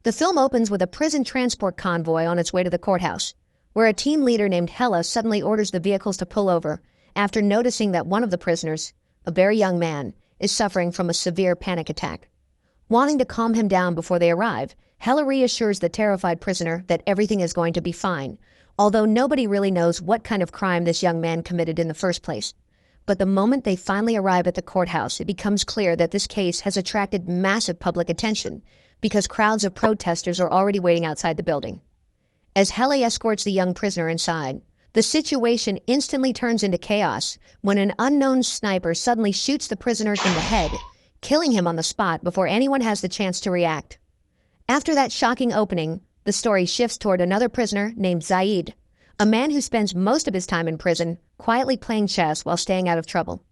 The film opens with a prison transport convoy on its way to the courthouse, where a team leader named Hella suddenly orders the vehicles to pull over after noticing that one of the prisoners, a very young man, is suffering from a severe panic attack. Wanting to calm him down before they arrive, Hella reassures the terrified prisoner that everything is going to be fine, although nobody really knows what kind of crime this young man committed in the first place. But the moment they finally arrive at the courthouse, it becomes clear that this case has attracted massive public attention because crowds of protesters are already waiting outside the building. As Helle escorts the young prisoner inside, the situation instantly turns into chaos when an unknown sniper suddenly shoots the prisoner in the head, killing him on the spot before anyone has the chance to react. After that shocking opening, the story shifts toward another prisoner named Zaid, a man who spends most of his time in prison quietly playing chess while staying out of trouble.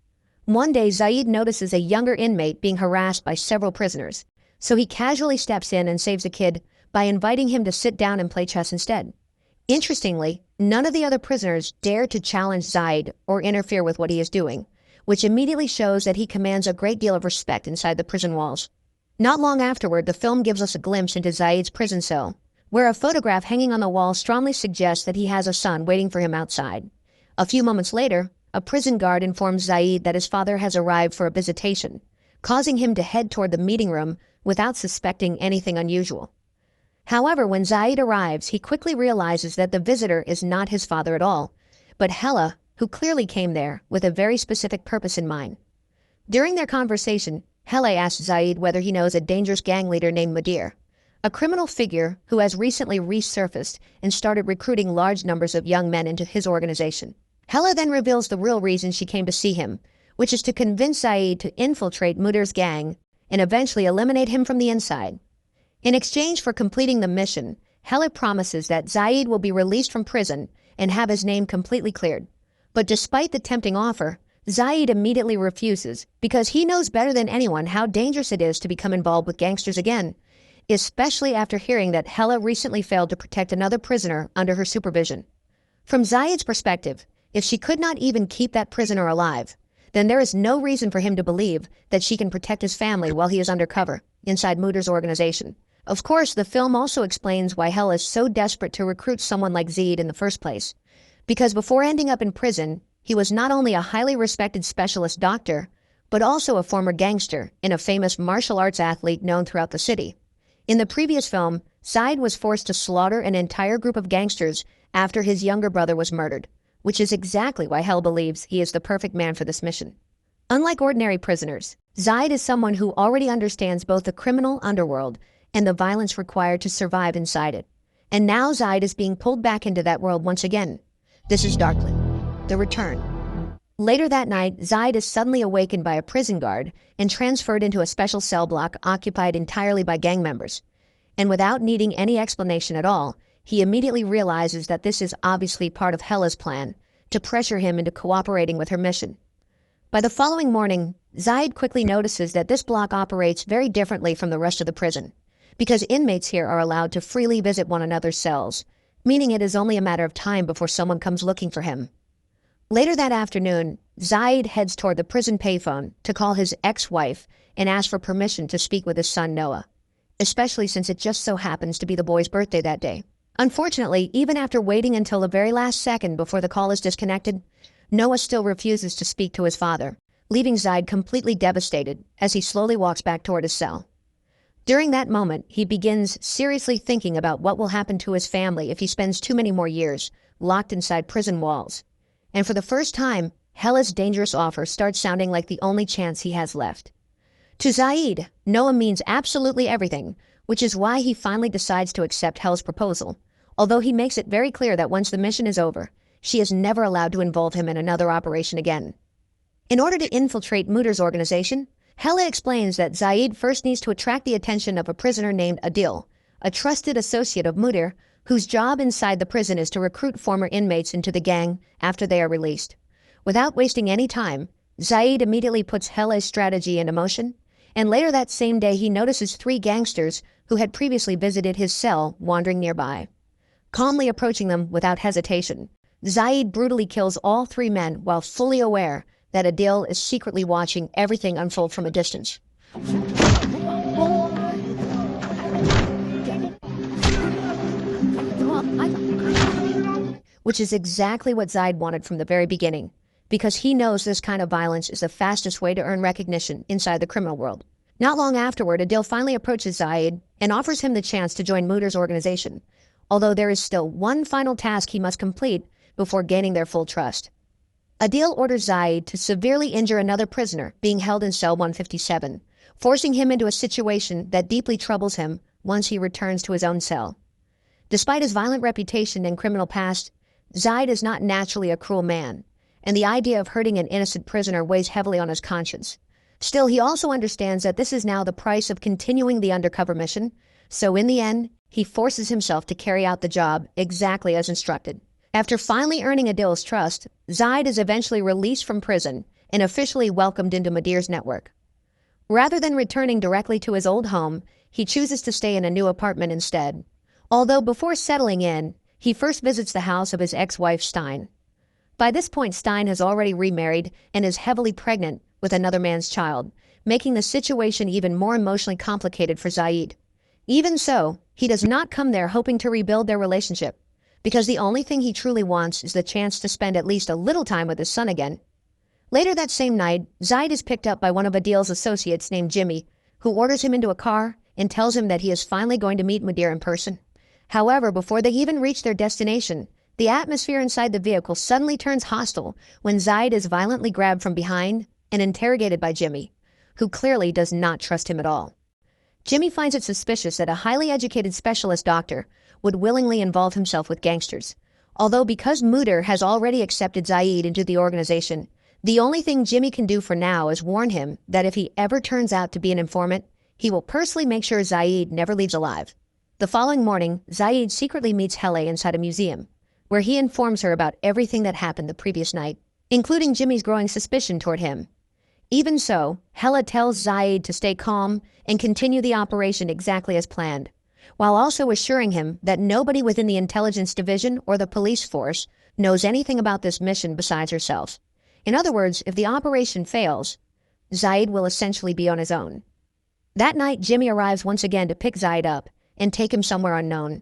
One day, Zaid notices a younger inmate being harassed by several prisoners, so he casually steps in and saves the kid by inviting him to sit down and play chess instead. Interestingly, none of the other prisoners dare to challenge Zaid or interfere with what he is doing, which immediately shows that he commands a great deal of respect inside the prison walls. Not long afterward, the film gives us a glimpse into Zaid's prison cell, where a photograph hanging on the wall strongly suggests that he has a son waiting for him outside. A few moments later, a prison guard informs Zaid that his father has arrived for a visitation, causing him to head toward the meeting room without suspecting anything unusual. However, when Zaid arrives, he quickly realizes that the visitor is not his father at all, but Hella, who clearly came there with a very specific purpose in mind. During their conversation, Helle asks Zaid whether he knows a dangerous gang leader named Mudir, a criminal figure who has recently resurfaced and started recruiting large numbers of young men into his organization. Hella then reveals the real reason she came to see him, which is to convince Zaid to infiltrate Mudir's gang and eventually eliminate him from the inside. In exchange for completing the mission, Helle promises that Zaid will be released from prison and have his name completely cleared. But despite the tempting offer, Zaid immediately refuses because he knows better than anyone how dangerous it is to become involved with gangsters again, especially after hearing that Helle recently failed to protect another prisoner under her supervision. From Zaid's perspective, if she could not even keep that prisoner alive, then there is no reason for him to believe that she can protect his family while he is undercover inside Mudir's organization. Of course, the film also explains why Helle is so desperate to recruit someone like Zaid in the first place, because before ending up in prison, he was not only a highly respected specialist doctor, but also a former gangster and a famous martial arts athlete known throughout the city. In the previous film, Zaid was forced to slaughter an entire group of gangsters after his younger brother was murdered, which is exactly why Helle believes he is the perfect man for this mission. Unlike ordinary prisoners, Zaid is someone who already understands both the criminal underworld and the violence required to survive inside it. And now Zaid is being pulled back into that world once again. This is Darkland, The Return. Later that night, Zaid is suddenly awakened by a prison guard and transferred into a special cell block occupied entirely by gang members. And without needing any explanation at all, he immediately realizes that this is obviously part of Helle's plan to pressure him into cooperating with her mission. By the following morning, Zaid quickly notices that this block operates very differently from the rest of the prison, because inmates here are allowed to freely visit one another's cells, meaning it is only a matter of time before someone comes looking for him. Later that afternoon, Zaid heads toward the prison payphone to call his ex-wife and ask for permission to speak with his son Noah, especially since it just so happens to be the boy's birthday that day. Unfortunately, even after waiting until the very last second before the call is disconnected, Noah still refuses to speak to his father, leaving Zaid completely devastated as he slowly walks back toward his cell. During that moment, he begins seriously thinking about what will happen to his family if he spends too many more years locked inside prison walls. And for the first time, Helle's dangerous offer starts sounding like the only chance he has left. To Zaid, Noah means absolutely everything, which is why he finally decides to accept Helle's proposal, although he makes it very clear that once the mission is over, she is never allowed to involve him in another operation again. In order to infiltrate Mudir's organization, Helle explains that Zaid first needs to attract the attention of a prisoner named Adil, a trusted associate of Mudir, whose job inside the prison is to recruit former inmates into the gang after they are released. Without wasting any time, Zaid immediately puts Helle's strategy into motion, and later that same day he notices 3 gangsters who had previously visited his cell wandering nearby. Calmly approaching them without hesitation, Zaid brutally kills all 3 men while fully aware that Adil is secretly watching everything unfold from a distance. which is exactly what Zaid wanted from the very beginning, because he knows this kind of violence is the fastest way to earn recognition inside the criminal world. Not long afterward, Adil finally approaches Zaid and offers him the chance to join Mudir's organization, although there is still one final task he must complete before gaining their full trust. Adil orders Zaid to severely injure another prisoner being held in cell 157, forcing him into a situation that deeply troubles him once he returns to his own cell. Despite his violent reputation and criminal past, Zaid is not naturally a cruel man, and the idea of hurting an innocent prisoner weighs heavily on his conscience. Still, he also understands that this is now the price of continuing the undercover mission, so in the end, he forces himself to carry out the job exactly as instructed. After finally earning Adil's trust, Zaid is eventually released from prison and officially welcomed into Mudir's network. Rather than returning directly to his old home, he chooses to stay in a new apartment instead. Although before settling in, he first visits the house of his ex-wife Stein. By this point, Stein has already remarried and is heavily pregnant with another man's child, making the situation even more emotionally complicated for Zaid. Even so, he does not come there hoping to rebuild their relationship, because the only thing he truly wants is the chance to spend at least a little time with his son again. Later that same night, Zaid is picked up by one of Adil's associates named Jimmy, who orders him into a car and tells him that he is finally going to meet Mudir in person. However, before they even reach their destination, the atmosphere inside the vehicle suddenly turns hostile when Zaid is violently grabbed from behind and interrogated by Jimmy, who clearly does not trust him at all. Jimmy finds it suspicious that a highly educated specialist doctor would willingly involve himself with gangsters, although because Mudir has already accepted Zaid into the organization, the only thing Jimmy can do for now is warn him that if he ever turns out to be an informant, he will personally make sure Zaid never leaves alive. The following morning, Zaid secretly meets Hele inside a museum, where he informs her about everything that happened the previous night, including Jimmy's growing suspicion toward him. Even so, Hele tells Zaid to stay calm and continue the operation exactly as planned, while also assuring him that nobody within the intelligence division or the police force knows anything about this mission besides herself. In other words, if the operation fails, Zaid will essentially be on his own. That night, Jimmy arrives once again to pick Zaid up and take him somewhere unknown.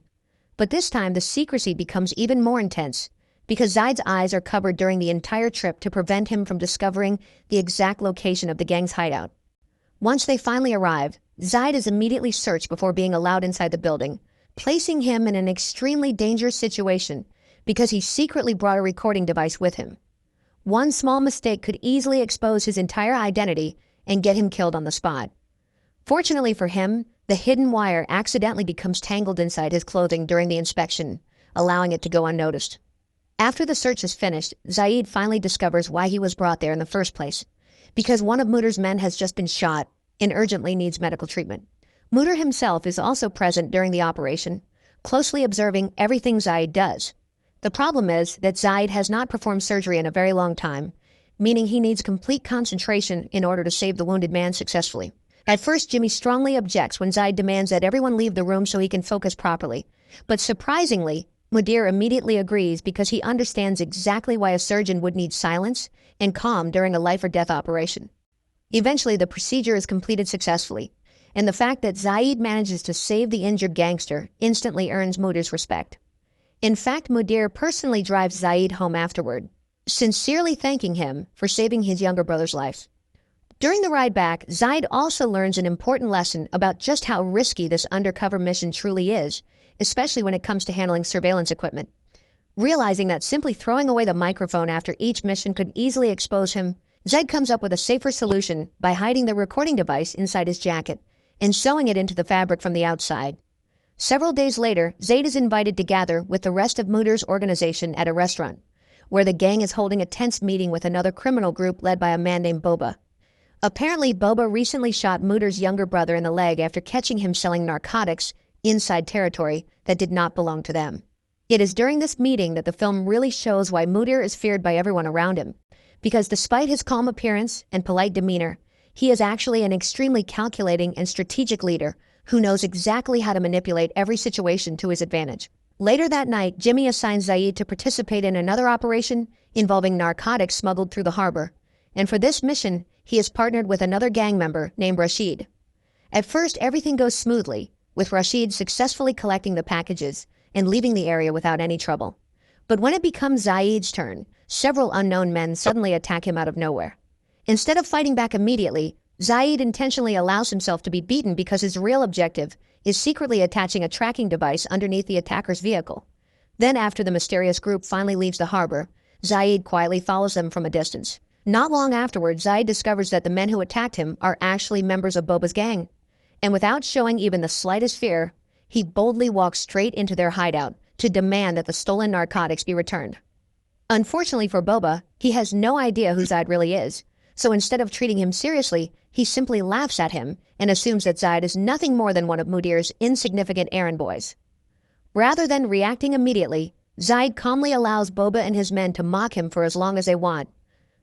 But this time, the secrecy becomes even more intense, because Zaid's eyes are covered during the entire trip to prevent him from discovering the exact location of the gang's hideout. Once they finally arrive, Zaid is immediately searched before being allowed inside the building, placing him in an extremely dangerous situation because he secretly brought a recording device with him. One small mistake could easily expose his entire identity and get him killed on the spot. Fortunately for him, the hidden wire accidentally becomes tangled inside his clothing during the inspection, allowing it to go unnoticed. After the search is finished, Zaid finally discovers why he was brought there in the first place, because one of Mudir's men has just been shot and urgently needs medical treatment. Mudir himself is also present during the operation, closely observing everything Zaid does. The problem is that Zaid has not performed surgery in a very long time, meaning he needs complete concentration in order to save the wounded man successfully. At first, Jimmy strongly objects when Zaid demands that everyone leave the room so he can focus properly, but surprisingly, Mudir immediately agrees because he understands exactly why a surgeon would need silence and calm during a life-or-death operation. Eventually, the procedure is completed successfully, and the fact that Zaid manages to save the injured gangster instantly earns Mudir's respect. In fact, Mudir personally drives Zaid home afterward, sincerely thanking him for saving his younger brother's life. During the ride back, Zaid also learns an important lesson about just how risky this undercover mission truly is, especially when it comes to handling surveillance equipment. Realizing that simply throwing away the microphone after each mission could easily expose him, Zaid comes up with a safer solution by hiding the recording device inside his jacket and sewing it into the fabric from the outside. Several days later, Zaid is invited to gather with the rest of Mudir's organization at a restaurant, where the gang is holding a tense meeting with another criminal group led by a man named Boba. Apparently, Boba recently shot Mudir's younger brother in the leg after catching him selling narcotics inside territory that did not belong to them. It is during this meeting that the film really shows why Mudir is feared by everyone around him, because despite his calm appearance and polite demeanor, he is actually an extremely calculating and strategic leader who knows exactly how to manipulate every situation to his advantage. Later that night, Jimmy assigns Zaid to participate in another operation involving narcotics smuggled through the harbor, and for this mission, he is partnered with another gang member named Rashid. At first, everything goes smoothly, with Rashid successfully collecting the packages and leaving the area without any trouble. But when it becomes Zaid's turn, several unknown men suddenly attack him out of nowhere. Instead of fighting back immediately, Zaid intentionally allows himself to be beaten because his real objective is secretly attaching a tracking device underneath the attacker's vehicle. Then, after the mysterious group finally leaves the harbor, Zaid quietly follows them from a distance. Not long afterwards, Zaid discovers that the men who attacked him are actually members of Boba's gang. And without showing even the slightest fear, he boldly walks straight into their hideout to demand that the stolen narcotics be returned. Unfortunately for Boba, he has no idea who Zaid really is, so instead of treating him seriously, he simply laughs at him and assumes that Zaid is nothing more than one of Mudir's insignificant errand boys. Rather than reacting immediately, Zaid calmly allows Boba and his men to mock him for as long as they want.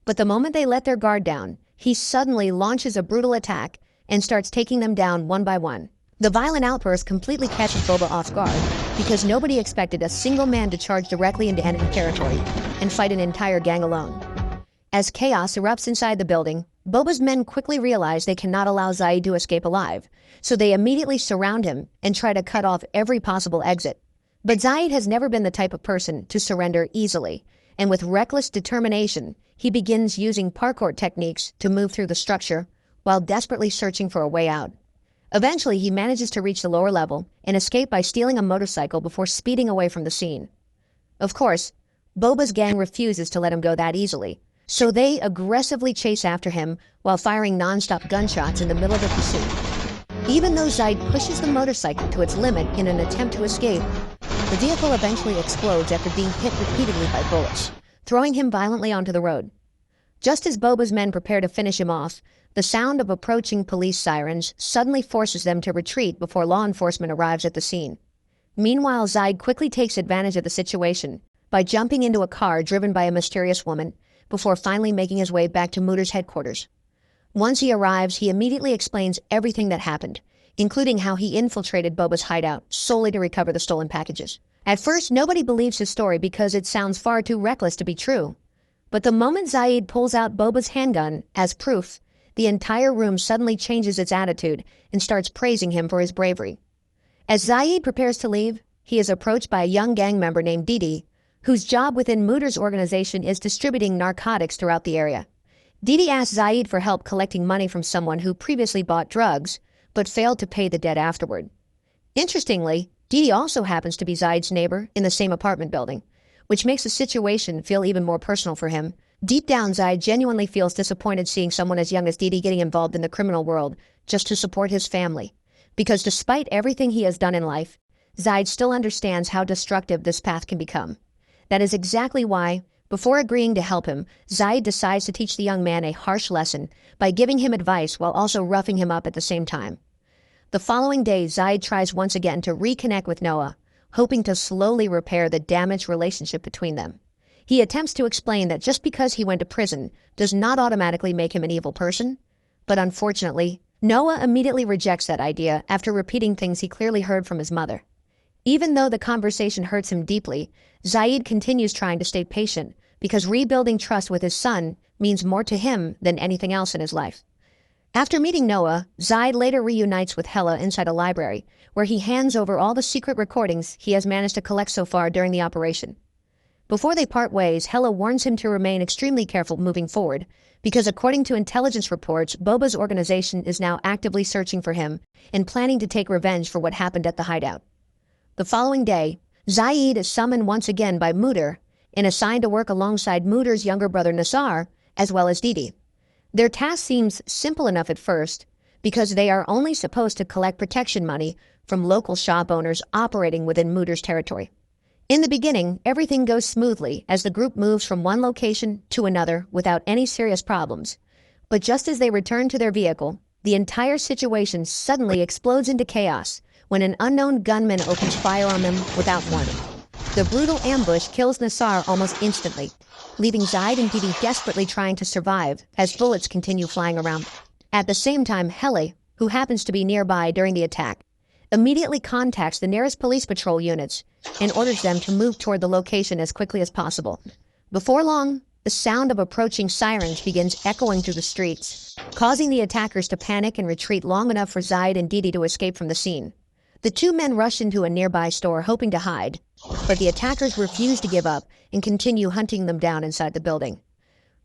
But the moment they let their guard down, he suddenly launches a brutal attack and starts taking them down one by one. The violent outburst completely catches Boba off guard because nobody expected a single man to charge directly into enemy territory and fight an entire gang alone. As chaos erupts inside the building, Boba's men quickly realize they cannot allow Zaid to escape alive, so they immediately surround him and try to cut off every possible exit. But Zaid has never been the type of person to surrender easily, and with reckless determination, he begins using parkour techniques to move through the structure while desperately searching for a way out. Eventually, he manages to reach the lower level and escape by stealing a motorcycle before speeding away from the scene. Of course, Boba's gang refuses to let him go that easily, so they aggressively chase after him while firing non-stop gunshots in the middle of the pursuit. Even though Zaid pushes the motorcycle to its limit in an attempt to escape, the vehicle eventually explodes after being hit repeatedly by bullets, throwing him violently onto the road. Just as Boba's men prepare to finish him off, the sound of approaching police sirens suddenly forces them to retreat before law enforcement arrives at the scene. Meanwhile, Zaid quickly takes advantage of the situation by jumping into a car driven by a mysterious woman before finally making his way back to Mudir's headquarters. Once he arrives, he immediately explains everything that happened, including how he infiltrated Boba's hideout solely to recover the stolen packages. At first, nobody believes his story because it sounds far too reckless to be true. But the moment Zaid pulls out Boba's handgun as proof, the entire room suddenly changes its attitude and starts praising him for his bravery. As Zaid prepares to leave, he is approached by a young gang member named Didi, whose job within Mudir's organization is distributing narcotics throughout the area. Didi asks Zaid for help collecting money from someone who previously bought drugs, but failed to pay the debt afterward. Interestingly, Didi also happens to be Zaid's neighbor in the same apartment building, which makes the situation feel even more personal for him. Deep down, Zaid genuinely feels disappointed seeing someone as young as Didi getting involved in the criminal world just to support his family, because despite everything he has done in life, Zaid still understands how destructive this path can become. That is exactly why, before agreeing to help him, Zaid decides to teach the young man a harsh lesson by giving him advice while also roughing him up at the same time. The following day, Zaid tries once again to reconnect with Noah, hoping to slowly repair the damaged relationship between them. He attempts to explain that just because he went to prison does not automatically make him an evil person, but unfortunately, Noah immediately rejects that idea after repeating things he clearly heard from his mother. Even though the conversation hurts him deeply, Zaid continues trying to stay patient because rebuilding trust with his son means more to him than anything else in his life. After meeting Noah, Zaid later reunites with Hela inside a library, where he hands over all the secret recordings he has managed to collect so far during the operation. Before they part ways, Hela warns him to remain extremely careful moving forward, because according to intelligence reports, Boba's organization is now actively searching for him and planning to take revenge for what happened at the hideout. The following day, Zaid is summoned once again by Mudir and assigned to work alongside Mudir's younger brother Nassar, as well as Didi. Their task seems simple enough at first, because they are only supposed to collect protection money from local shop owners operating within Mudir's territory. In the beginning, everything goes smoothly as the group moves from one location to another without any serious problems. But just as they return to their vehicle, the entire situation suddenly explodes into chaos when an unknown gunman opens fire on them without warning. The brutal ambush kills Nassar almost instantly, leaving Zaid and Didi desperately trying to survive as bullets continue flying around. At the same time, Helle, who happens to be nearby during the attack, immediately contacts the nearest police patrol units and orders them to move toward the location as quickly as possible. Before long, the sound of approaching sirens begins echoing through the streets, causing the attackers to panic and retreat long enough for Zaid and Didi to escape from the scene. The two men rush into a nearby store hoping to hide, but the attackers refuse to give up and continue hunting them down inside the building.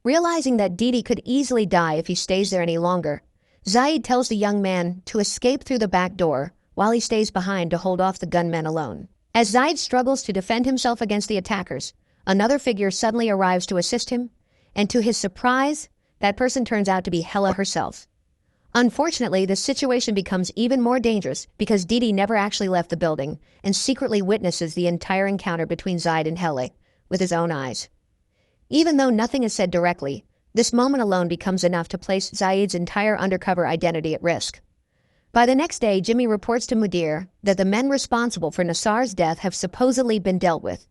Realizing that Didi could easily die if he stays there any longer, Zaid tells the young man to escape through the back door while he stays behind to hold off the gunmen alone. As Zaid struggles to defend himself against the attackers, another figure suddenly arrives to assist him, and to his surprise, that person turns out to be Hella herself. Unfortunately, the situation becomes even more dangerous because Didi never actually left the building and secretly witnesses the entire encounter between Zaid and Helle with his own eyes. Even though nothing is said directly, this moment alone becomes enough to place Zaid's entire undercover identity at risk. By the next day, Jimmy reports to Mudir that the men responsible for Nassar's death have supposedly been dealt with.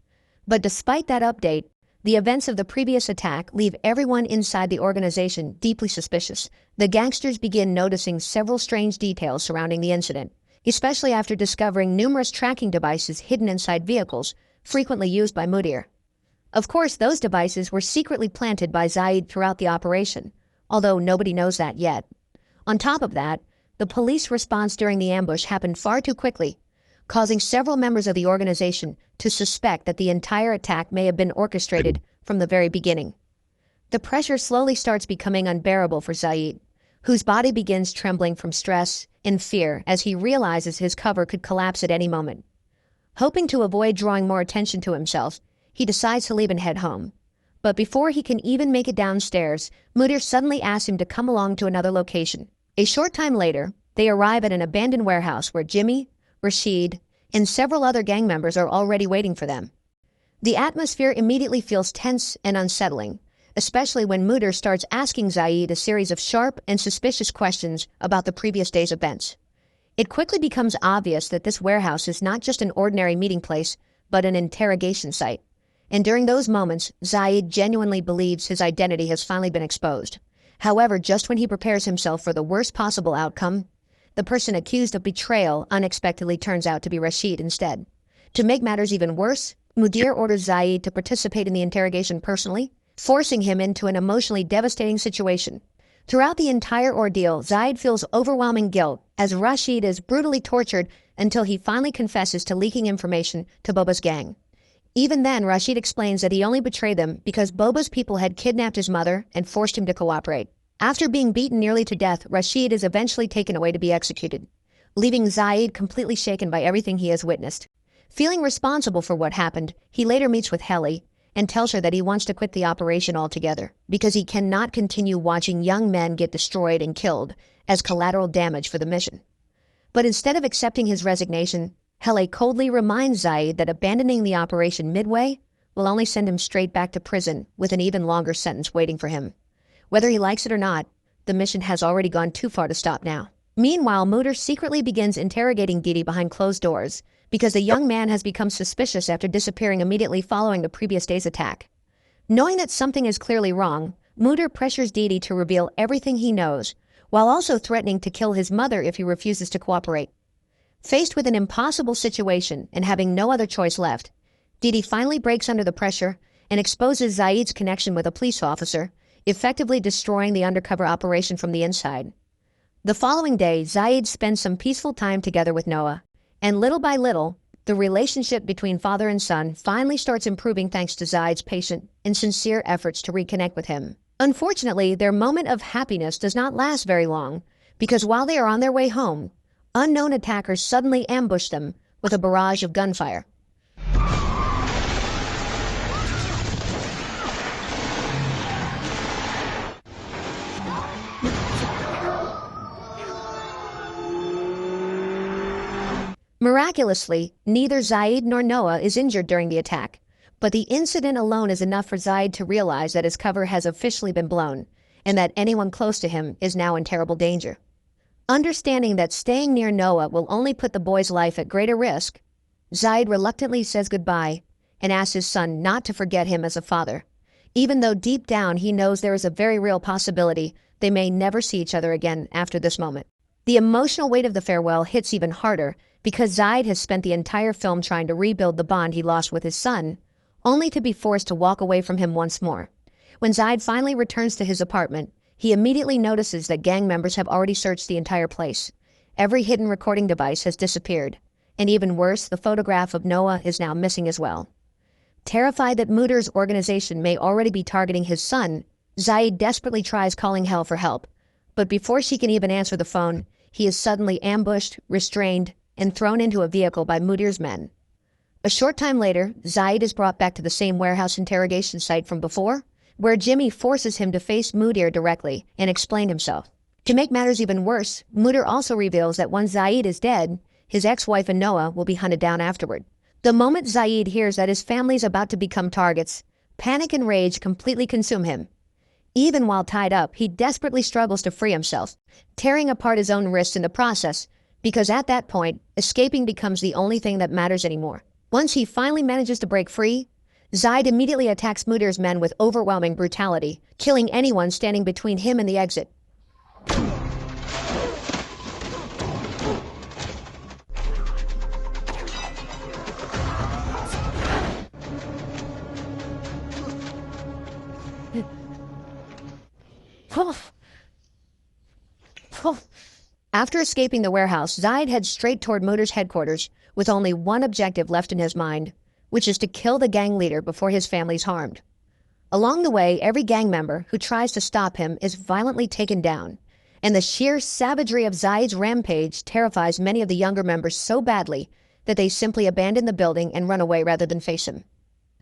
But despite that update, the events of the previous attack leave everyone inside the organization deeply suspicious. The gangsters begin noticing several strange details surrounding the incident, especially after discovering numerous tracking devices hidden inside vehicles, frequently used by Mudir. Of course, those devices were secretly planted by Zaid throughout the operation, although nobody knows that yet. On top of that, the police response during the ambush happened far too quickly, causing several members of the organization to suspect that the entire attack may have been orchestrated from the very beginning. The pressure slowly starts becoming unbearable for Zaid, whose body begins trembling from stress and fear as he realizes his cover could collapse at any moment. Hoping to avoid drawing more attention to himself, he decides to leave and head home. But before he can even make it downstairs, Mudir suddenly asks him to come along to another location. A short time later, they arrive at an abandoned warehouse where Jimmy, Rashid, and several other gang members are already waiting for them. The atmosphere immediately feels tense and unsettling, especially when Mudir starts asking Zaid a series of sharp and suspicious questions about the previous day's events. It quickly becomes obvious that this warehouse is not just an ordinary meeting place, but an interrogation site. And during those moments, Zaid genuinely believes his identity has finally been exposed. However, just when he prepares himself for the worst possible outcome, the person accused of betrayal unexpectedly turns out to be Rashid instead. To make matters even worse, Mudir orders Zaid to participate in the interrogation personally, forcing him into an emotionally devastating situation. Throughout the entire ordeal, Zaid feels overwhelming guilt as Rashid is brutally tortured until he finally confesses to leaking information to Boba's gang. Even then, Rashid explains that he only betrayed them because Boba's people had kidnapped his mother and forced him to cooperate. After being beaten nearly to death, Rashid is eventually taken away to be executed, leaving Zaid completely shaken by everything he has witnessed. Feeling responsible for what happened, he later meets with Helle and tells her that he wants to quit the operation altogether because he cannot continue watching young men get destroyed and killed as collateral damage for the mission. But instead of accepting his resignation, Helle coldly reminds Zaid that abandoning the operation midway will only send him straight back to prison with an even longer sentence waiting for him. Whether he likes it or not, the mission has already gone too far to stop now. Meanwhile, Mudir secretly begins interrogating Didi behind closed doors because the young man has become suspicious after disappearing immediately following the previous day's attack. Knowing that something is clearly wrong, Mudir pressures Didi to reveal everything he knows, while also threatening to kill his mother if he refuses to cooperate. Faced with an impossible situation and having no other choice left, Didi finally breaks under the pressure and exposes Zaid's connection with a police officer, effectively destroying the undercover operation from the inside. The following day, Zaid spends some peaceful time together with Noah, and little by little, the relationship between father and son finally starts improving thanks to Zaid's patient and sincere efforts to reconnect with him. Unfortunately, their moment of happiness does not last very long, because while they are on their way home, unknown attackers suddenly ambush them with a barrage of gunfire. Miraculously, neither Zaid nor Noah is injured during the attack, but the incident alone is enough for Zaid to realize that his cover has officially been blown, and that anyone close to him is now in terrible danger. Understanding that staying near Noah will only put the boy's life at greater risk, Zaid reluctantly says goodbye and asks his son not to forget him as a father, even though deep down he knows there is a very real possibility they may never see each other again after this moment. The emotional weight of the farewell hits even harder because Zaid has spent the entire film trying to rebuild the bond he lost with his son, only to be forced to walk away from him once more. When Zaid finally returns to his apartment, he immediately notices that gang members have already searched the entire place. Every hidden recording device has disappeared, And even worse, the photograph of Noah is now missing as well. Terrified that Mudir's organization may already be targeting his son, Zaid desperately tries calling Hel for help. But before she can even answer the phone, he is suddenly ambushed, restrained, and thrown into a vehicle by Mudir's men. A short time later, Zaid is brought back to the same warehouse interrogation site from before, where Jimmy forces him to face Mudir directly and explain himself. To make matters even worse, Mudir also reveals that once Zaid is dead, his ex-wife and Noah will be hunted down afterward. The moment Zaid hears that his family is about to become targets, panic and rage completely consume him. Even while tied up, he desperately struggles to free himself, tearing apart his own wrists in the process, because at that point, escaping becomes the only thing that matters anymore. Once he finally manages to break free, Zaid immediately attacks Mudir's men with overwhelming brutality, killing anyone standing between him and the exit. After escaping the warehouse, Zaid heads straight toward Mudir's headquarters with only one objective left in his mind, which is to kill the gang leader before his family's harmed. Along the way, every gang member who tries to stop him is violently taken down, and the sheer savagery of Zaid's rampage terrifies many of the younger members so badly that they simply abandon the building and run away rather than face him.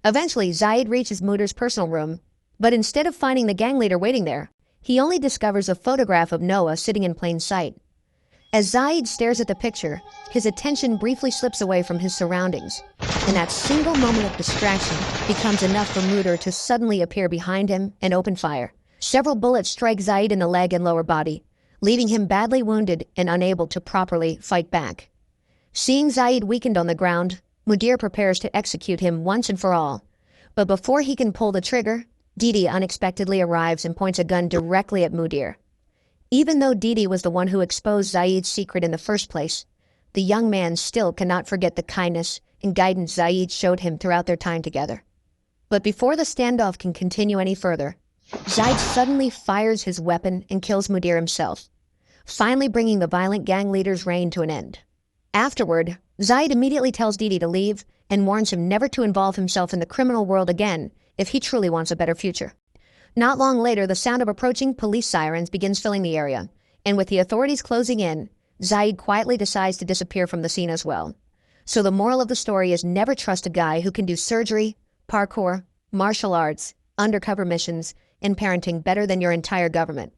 Eventually, Zaid reaches Mudir's personal room, but instead of finding the gang leader waiting there, he only discovers a photograph of Noah sitting in plain sight. As Zaid stares at the picture, his attention briefly slips away from his surroundings, and that single moment of distraction becomes enough for Mudir to suddenly appear behind him and open fire. Several bullets strike Zaid in the leg and lower body, leaving him badly wounded and unable to properly fight back. Seeing Zaid weakened on the ground, Mudir prepares to execute him once and for all. But before he can pull the trigger, Didi unexpectedly arrives and points a gun directly at Mudir. Even though Didi was the one who exposed Zaid's secret in the first place, the young man still cannot forget the kindness and guidance Zaid showed him throughout their time together. But before the standoff can continue any further, Zaid suddenly fires his weapon and kills Mudir himself, finally bringing the violent gang leader's reign to an end. Afterward, Zaid immediately tells Didi to leave and warns him never to involve himself in the criminal world again if he truly wants a better future. Not long later, the sound of approaching police sirens begins filling the area, and with the authorities closing in, Zaid quietly decides to disappear from the scene as well. So the moral of the story is never trust a guy who can do surgery, parkour, martial arts, undercover missions, and parenting better than your entire government.